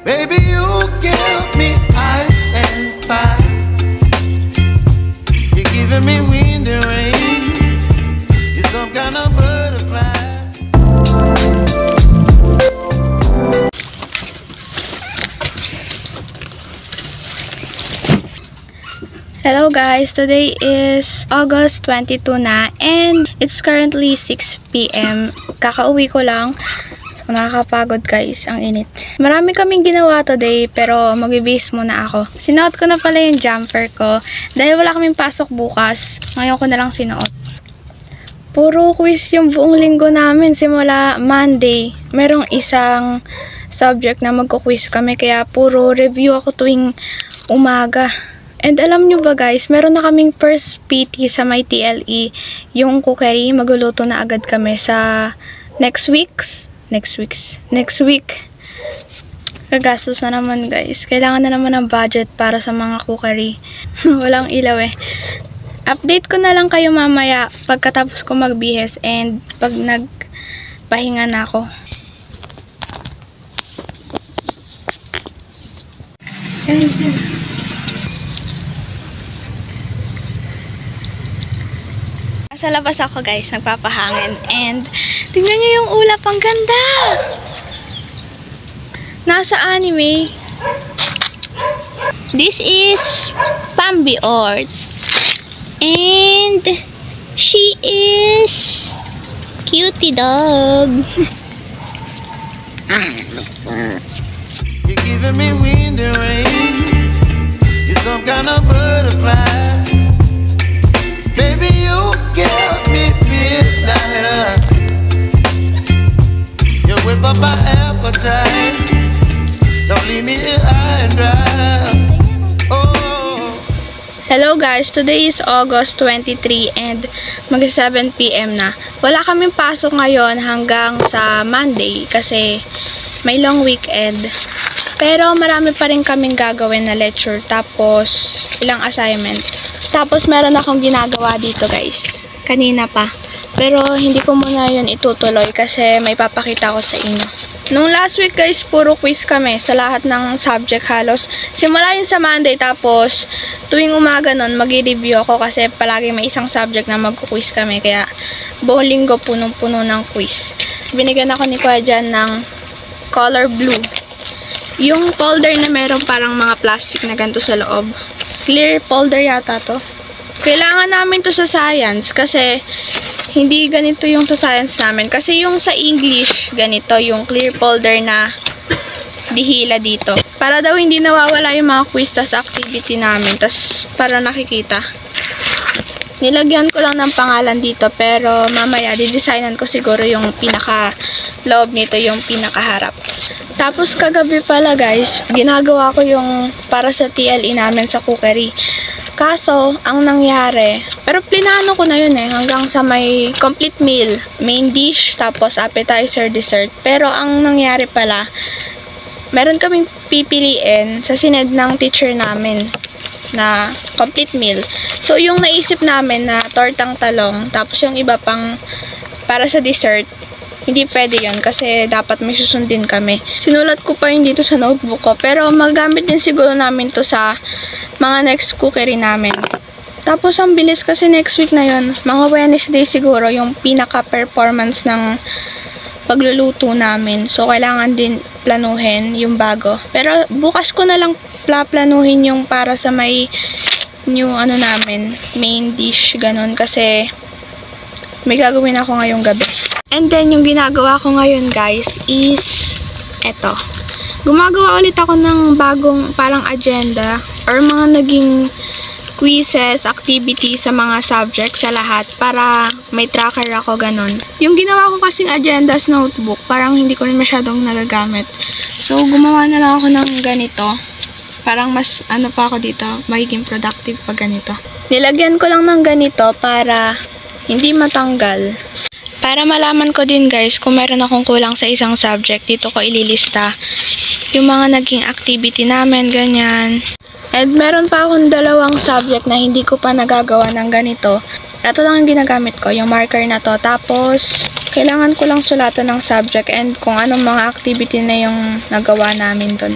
Baby, you give me ice and fire. You're giving me wind and rain. You're some kind of butterfly. Hello guys, today is August 22 na and it's currently 6 PM. Kakauwi ko lang. So, nakakapagod guys, ang init. Marami kaming ginawa today pero mag-base muna ako. Sinuot ko na pala yung jumper ko dahil wala kaming pasok bukas. Ngayon ko na lang sinuot. Puro quiz yung buong linggo namin simula Monday. Merong isang subject na magko-quiz kami kaya puro review ako tuwing umaga. And alam nyo ba guys, meron na kaming first PT sa may TLE, yung cookery. Magluluto na agad kami sa next week. Kagastos na naman guys. Kailangan na naman ng budget para sa mga cookery. Walang ilaw eh. Update ko na lang kayo mamaya pagkatapos ko magbihis and pag nagpahinga na ako. Guys, sa labas ako guys, nagpapahangin and tingnan nyo yung ulap, ang ganda! Nasa anime. This is Bambi Ort and she is cutie dog. You're giving me wind and rain. You're some kind of butterfly. Baby, you give me midnight. You whip up my appetite. Don't leave me here high and dry. Oh. Hello guys, today is August 23 and mag 7 PM na. Wala kaming pasok ngayon hanggang sa Monday kasi may long weekend. Pero marami pa rin kaming gagawin na lecture tapos ilang assignment. Tapos meron akong ginagawa dito guys. Kanina pa. Pero hindi ko muna yun itutuloy kasi may papakita ko sa inyo. Nung last week guys, puro quiz kami sa lahat ng subject halos. Simula yun sa Monday tapos tuwing umaga nun mag-review ako kasi palagi may isang subject na magkuquiz kami. Kaya buong linggo punong-puno ng quiz. Binigyan ako ni Kuya dyan ng color blue. Yung folder na meron parang mga plastic na ganito sa loob. Clear folder yata to. Kailangan namin to sa science kasi hindi ganito yung sa science namin. Kasi yung sa English, ganito yung clear folder na dihila dito. Para daw hindi nawawala yung mga quiz tas activity namin. Tas para nakikita. Nilagyan ko lang ng pangalan dito pero mamaya didesignan ko siguro yung pinaka loob nito, yung pinakaharap. Tapos kagabi pala guys, ginagawa ko yung para sa TLE namin sa cookery. Kaso, ang nangyari, pero plinano ko na yun eh, hanggang sa may complete meal, main dish, tapos appetizer, dessert. Pero ang nangyari pala, meron kaming pipiliin sa sined ng teacher namin na complete meal. So, yung naisip namin na tortang talong, tapos yung iba pang para sa dessert, hindi pwede yun kasi dapat may susundin kami. Sinulat ko pa yun dito sa notebook ko. Pero magamit din siguro namin to sa mga next cookery namin. Tapos ang bilis kasi next week na yun. Mga Wednesday siguro yung pinaka-performance ng pagluluto namin. So kailangan din planuhin yung bago. Pero bukas ko na lang planuhin yung para sa may new ano namin, main dish, ganun. Kasi may gagawin ako ngayong gabi. And then, yung ginagawa ko ngayon, guys, is eto. Gumagawa ulit ako ng bagong parang agenda or mga naging quizzes, activities sa mga subjects sa lahat para may tracker ako, ganun. Yung ginawa ko kasing agendas notebook, parang hindi ko rin masyadong nagagamit. So, gumawa na lang ako ng ganito. Parang mas, ano pa ako dito, magiging productive pag ganito. Nilagyan ko lang ng ganito para hindi matanggal. Para malaman ko din guys kung meron akong kulang sa isang subject, dito ko ililista yung mga naging activity namin, ganyan. And meron pa akong dalawang subject na hindi ko pa nagagawa ng ganito. Ito lang yung ginagamit ko, yung marker na to. Tapos, Kailangan ko lang sulatan ng subject and kung anong mga activity na yung nagawa namin doon.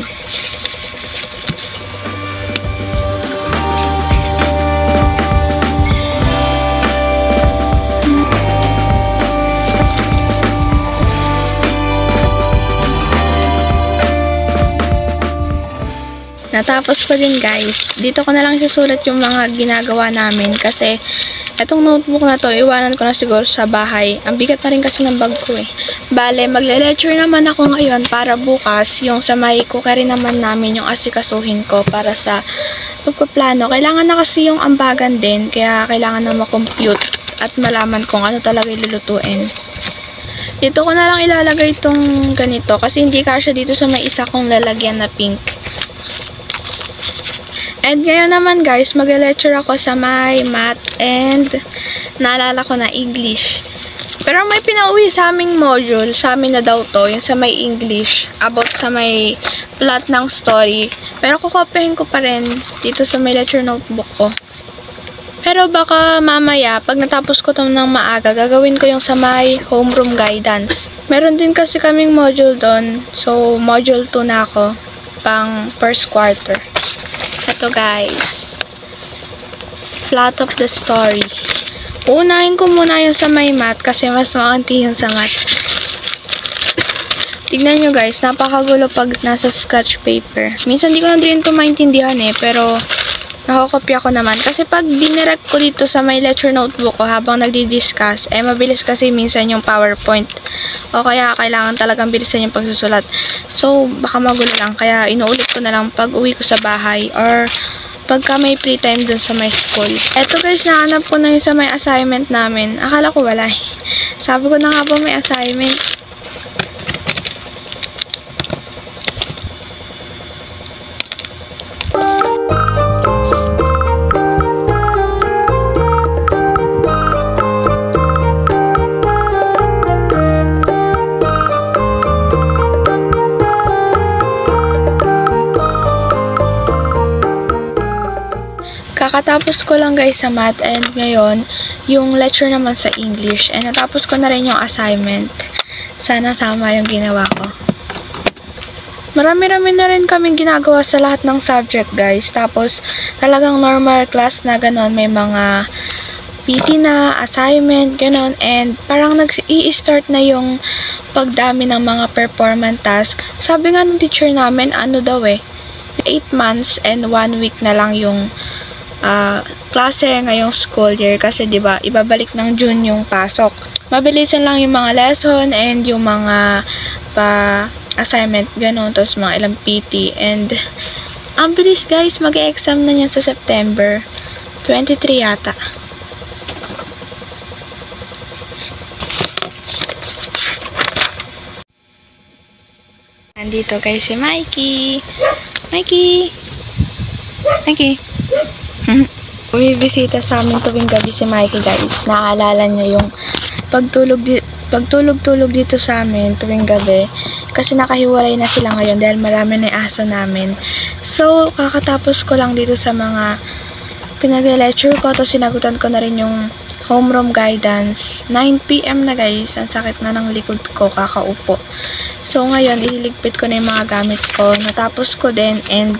Natapos ko din guys. Dito ko na lang isusulat yung mga ginagawa namin kasi etong notebook na to, iwanan ko na siguro sa bahay. Ang bigat na rin kasi ng bag ko eh. Bale, magle-lecture naman ako ngayon para bukas yung sa may cookery naman namin yung asikasuhin ko para sa pagpaplano. Kailangan na kasi yung ambagan din kaya kailangan na ma-compute at malaman kung ano talaga ilulutuin. Dito ko na lang ilalagay itong ganito kasi hindi kasya dito sa may isa kong lalagyan na pink. And ngayon naman guys, mag-lecture ako sa may math and naalala ko na English. Pero may pinauwi sa aming module, sa amin na daw to, yung sa may English, about sa may plot ng story. Pero kukopihin ko pa rin dito sa may lecture notebook ko. Pero baka mamaya, pag natapos ko to ng maaga, gagawin ko yung sa may homeroom guidance. Meron din kasi kaming module doon, so module 2 na ako, pang first quarter. Ito guys, plot of the story. Uunahin ko muna yung sa may math kasi mas maunti yung sa math. Tignan nyo guys, napakagulo pag nasa scratch paper. Minsan di ko na din ito maintindihan eh, pero nakakopya ko naman. Kasi pag dinirect ko dito sa may lecture notebook ko habang nagdi-discuss, eh mabilis kasi minsan yung PowerPoint. O kaya kailangan talagang bilisan yung pagsusulat. So, baka magulo lang. Kaya inuulit ko na lang pag uwi ko sa bahay or pagka may free time dun sa my school. Eto guys, nahanap ko na yung sa may assignment namin. Akala ko wala eh. Sabi ko na nga ba may assignment. Kakatapos ko lang guys sa math and ngayon yung lecture naman sa English and natapos ko na rin yung assignment. Sana tama yung ginawa ko. Marami-rami na rin kaming ginagawa sa lahat ng subject guys. Tapos talagang normal class na ganon. May mga PT na, assignment, ganon. And parang nag-i-start na yung pagdami ng mga performance task. Sabi nga ng teacher namin, ano daw eh, 8 months and 1 week na lang yung klase ngayong school year kasi 'di ba ibabalik ng June yung pasok. Mabilisan lang yung mga lesson and yung mga assignment ganun, tapos mga ilang PT and ang bilis guys, mag-e-exam na niya sa September 23 yata. Andito guys si Mikey. Mikey. Bumibisita sa amin tuwing gabi si Mikey guys. Naaalala niya yung pagtulog-tulog dito sa amin tuwing gabi. Kasi nakahiwalay na sila ngayon dahil marami na yung aso namin. So, kakatapos ko lang dito sa mga pinag-lecture ko. Tapos sinagutan ko na rin yung homeroom guidance. 9 PM na guys. Ang sakit na ng likod ko kakaupo. So, ngayon, ililigpit ko na yung mga gamit ko. Natapos ko din. And,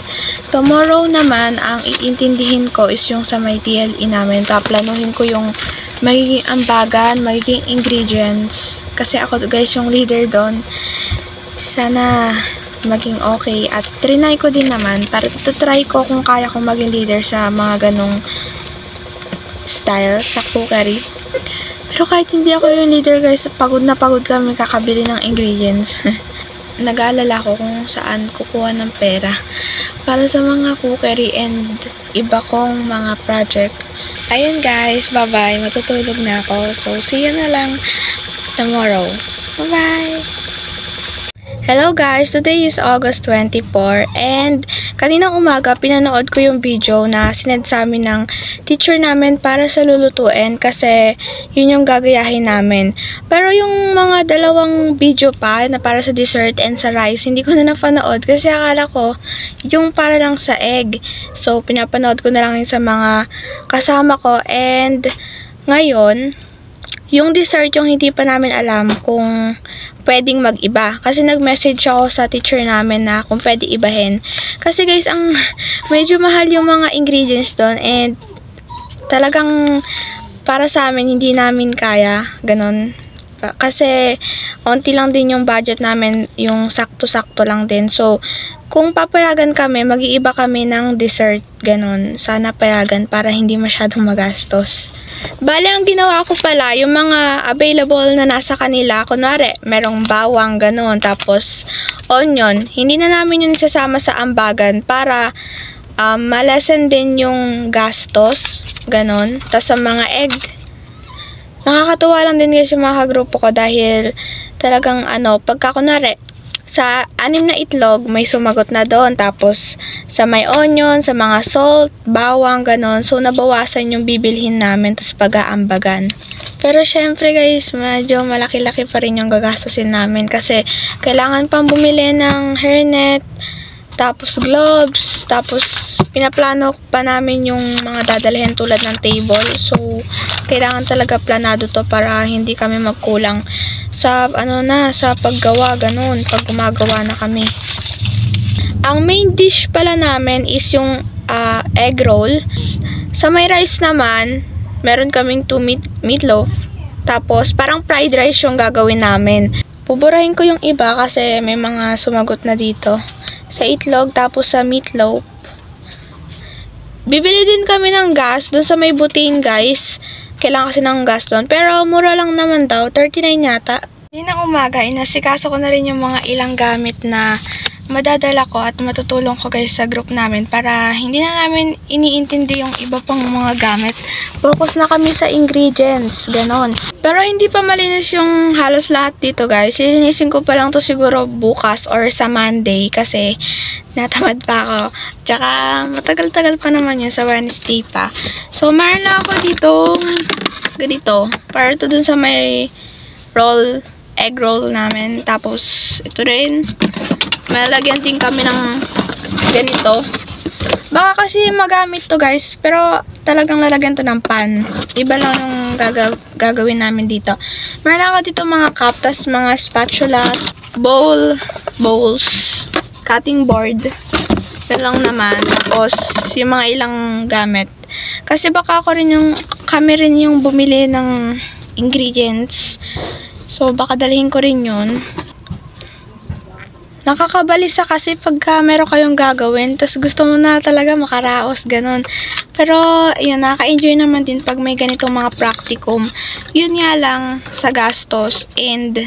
tomorrow naman, ang iintindihin ko is yung sa may TLE namin. Paplanuhin ko yung magiging ambagan, magiging ingredients. Kasi ako, guys, yung leader doon. Sana maging okay. At, trinay ko din naman. Para try ko kung kaya kong maging leader sa mga ganong style sa cookery. Pero kahit hindi ako yung leader guys, pagod na pagod kami kakabili ng ingredients. Nag-aalala ko kung saan kukuha ng pera para sa mga cookery and iba kong mga project. Ayun guys, bye-bye. Matutulog na ako. So, see you na lang tomorrow. Bye-bye! Hello guys! Today is August 24 and kaninang umaga pinanood ko yung video na sinend sa amin ng teacher namin para sa lulutuin kasi yun yung gagayahin namin. Pero yung mga dalawang video pa na para sa dessert and sa rice, hindi ko na napanood kasi akala ko yung para lang sa egg. So, pinapanood ko na lang yung sa mga kasama ko and ngayon, Yung dessert yung hindi pa namin alam kung pwedeng mag-iba. Kasi nag-message ako sa teacher namin na kung pwede ibahin. Kasi guys, medyo mahal yung mga ingredients doon and talagang para sa amin, hindi namin kaya. Ganon. Kasi onti lang din yung budget namin, yung sakto-sakto lang din. So, kung papayagan kami, mag-iiba kami ng dessert, ganon. Sana payagan para hindi masyadong magastos. Bale, ang ginawa ko pala, yung mga available na nasa kanila, kunwari, merong bawang, ganon, tapos onion, hindi na namin yun sasama sa ambagan para malasan din yung gastos, ganon. Tapos sa mga egg, nakakatuwa lang din guys yung mga kagrupo ko dahil talagang pagka kunwari, sa 6 na itlog, may sumagot na doon. Tapos, sa may onion, sa mga salt, bawang, ganon. So, nabawasan yung bibilhin namin, tapos pag-aambagan. Pero, syempre guys, medyo malaki-laki pa rin yung gagastasin namin. Kasi, kailangan pang bumili ng hairnet, tapos gloves, tapos pinaplano pa namin yung mga dadalhin tulad ng table. So, kailangan talaga planado to para hindi kami magkulang sa sa paggawa, ganun, pag gumagawa na kami. Ang main dish pala namin is yung egg roll. Sa may rice naman, meron kaming 2 meatloaf. Tapos, parang fried rice yung gagawin namin. Puburahin ko yung iba kasi may mga sumagot na dito. Sa itlog, tapos sa meatloaf. Bibili din kami ng gas doon sa may buting, guys. Kailangan kasi ng gas doon. Pero mura lang naman daw. 39 yata. Hindi ng umaga, inasikaso ko na rin yung mga ilang gamit na madadala ko at matutulong ko guys sa group namin para hindi na namin iniintindi yung iba pang mga gamit. Focus na kami sa ingredients, ganon. Pero hindi pa malinis yung halos lahat dito guys. Lilinisin ko pa lang to siguro bukas or sa Monday kasi natamad pa ako. Tsaka matagal-tagal pa naman yun sa Wednesday pa. So meron na ako ditong ganito. Para to dun sa may egg roll namin. Tapos ito rin. Malagyan din kami ng ganito. Baka kasi magamit to guys. Pero talagang lalagyan to ng pan. Iba lang yung gagawin namin dito. Meron ako dito mga cup, tas mga spatula, bowls, cutting board. Ito lang naman. Tapos yung mga ilang gamit. Kasi baka kami rin yung bumili ng ingredients. So baka dalhin ko rin yun. Nakakabalisa kasi pagka meron kayong gagawin, tas gusto mo na talaga makaraos, ganun. Pero, yun, nakaka-enjoy naman din pag may ganitong mga practicum. Yun nga lang sa gastos and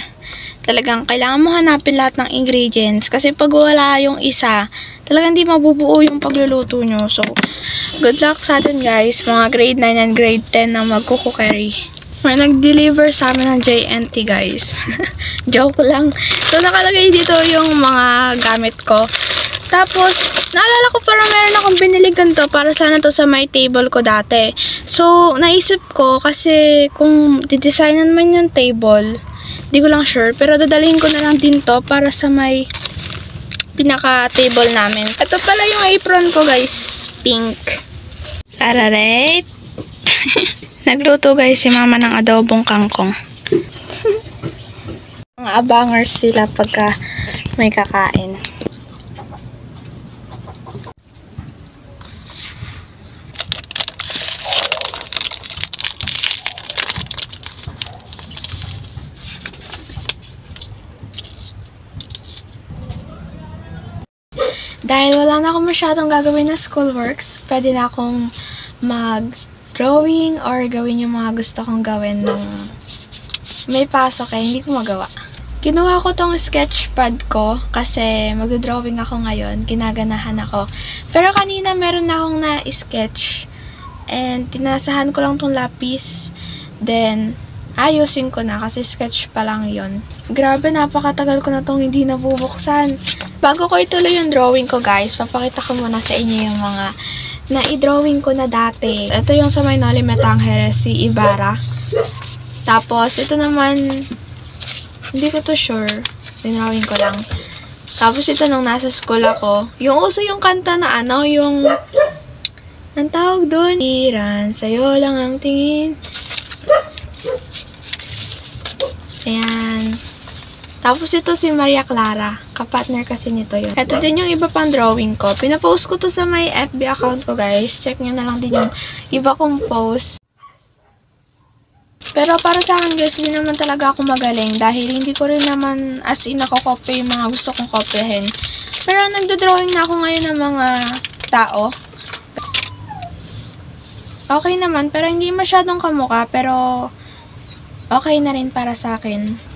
talagang kailangan mo hanapin lahat ng ingredients. Kasi pag wala yung isa, talagang hindi mabubuo yung pagluluto nyo. So, good luck sa atin guys, mga grade 9 and grade 10 na magkukukery. May nag-deliver sa amin ng JNT guys. Joke lang. So, nakalagay dito yung mga gamit ko. Tapos, naalala ko parang meron akong binili ganito para sana to sa my table ko dati. So, naisip ko kasi kung didesignan man yung table, di ko lang sure. Pero dadalhin ko na lang din to para sa may pinaka-table namin. Ito pala yung apron ko guys. Pink. Sararate. Nagluto guys si mama ng adobong kangkong. Mga abangers sila pagka may kakain. Dahil wala na akong masyadong gagawin na schoolworks, pwede na akong mag-drawing or gawin yung mga gusto kong gawin nung may pasok hindi ko magawa. Ginawa ko tong sketchpad ko kasi mag-drawing ako ngayon, ginaganahan ako. Pero kanina meron na akong na-sketch and tinasahan ko lang tong lapis. Then, ayusin ko na kasi sketch pa lang yon. Grabe, napakatagal ko na tong hindi nabubuksan. Bago ko ituloy yung drawing ko guys, papakita ko muna sa inyo yung mga na-i-drawing ko na dati. Ito yung sa may Noli Me Tangere, si Ibarra. Tapos, ito naman, hindi ko to sure. Dinrawing ko lang. Tapos, ito nung nasa school ako. Yung uso yung kanta na yung ang tawag doon, Iran, sa'yo lang ang tingin. Ayan. Tapos ito si Maria Clara. Kapartner kasi nito yun. Ito din yung iba pang drawing ko. Pinapost ko to sa my FB account ko, guys. Check nyo na lang din yung iba kong post. Pero para sa akin, guys, hindi naman talaga ako magaling. Dahil hindi ko rin naman as in nakokopya yung mga gusto kong kopyahin. Pero nagdodrawing na ako ngayon ng mga tao. Okay naman, pero hindi masyadong kamukha. Pero okay na rin para sa akin.